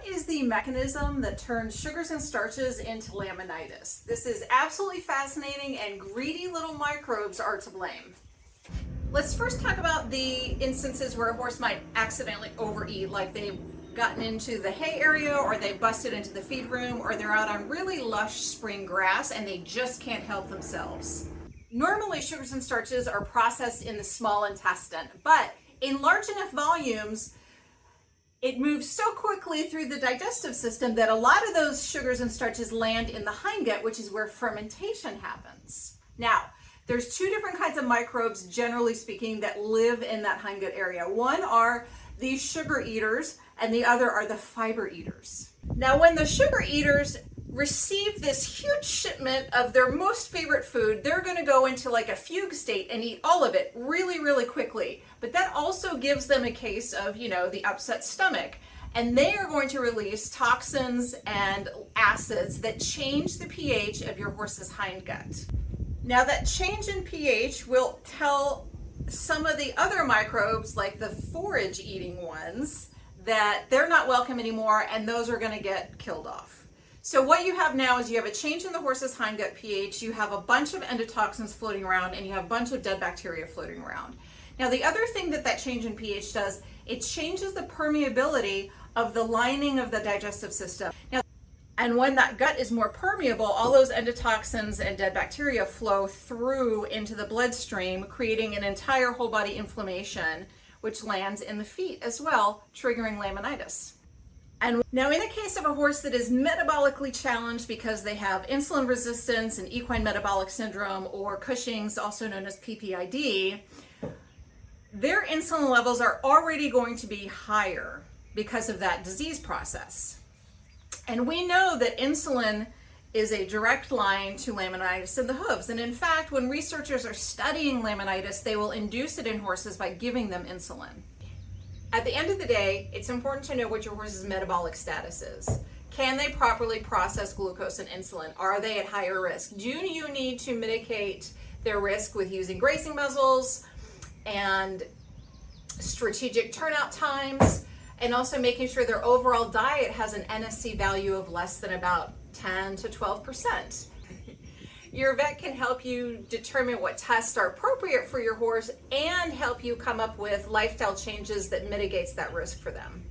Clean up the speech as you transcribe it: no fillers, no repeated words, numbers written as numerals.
What is the mechanism that turns sugars and starches into laminitis? This is absolutely fascinating, and greedy little microbes are to blame. Let's first talk about the instances where a horse might accidentally overeat, like they've gotten into the hay area, or they've busted into the feed room, or they're out on really lush spring grass and they just can't help themselves. Normally, sugars and starches are processed in the small intestine, but in large enough volumes, it moves so quickly through the digestive system that a lot of those sugars and starches land in the hindgut, which is where fermentation happens. Now, there's two different kinds of microbes, generally speaking, that live in that hindgut area. One are these sugar eaters, and the other are the fiber eaters. Now, when the sugar eaters receive this huge shipment of their most favorite food, they're going to go into like a fugue state and eat all of it really, really quickly. But that also gives them a case of, the upset stomach. And they are going to release toxins and acids that change the pH of your horse's hindgut. Now, that change in pH will tell some of the other microbes, like the forage eating ones, that they're not welcome anymore, and those are going to get killed off. So what you have now is you have a change in the horse's hindgut pH, you have a bunch of endotoxins floating around, and you have a bunch of dead bacteria floating around. Now, the other thing that change in pH does, it changes the permeability of the lining of the digestive system. Now, and when that gut is more permeable, all those endotoxins and dead bacteria flow through into the bloodstream, creating an entire whole body inflammation, which lands in the feet as well, triggering laminitis. And now, in the case of a horse that is metabolically challenged because they have insulin resistance and equine metabolic syndrome, or Cushing's, also known as PPID, their insulin levels are already going to be higher because of that disease process. And we know that insulin is a direct line to laminitis in the hooves. And in fact, when researchers are studying laminitis, they will induce it in horses by giving them insulin. At the end of the day, it's important to know what your horse's metabolic status is. Can they properly process glucose and insulin? Are they at higher risk? Do you need to mitigate their risk with using grazing muzzles and strategic turnout times, and also making sure their overall diet has an NSC value of less than about 10 to 12%? Your vet can help you determine what tests are appropriate for your horse and help you come up with lifestyle changes that mitigates that risk for them.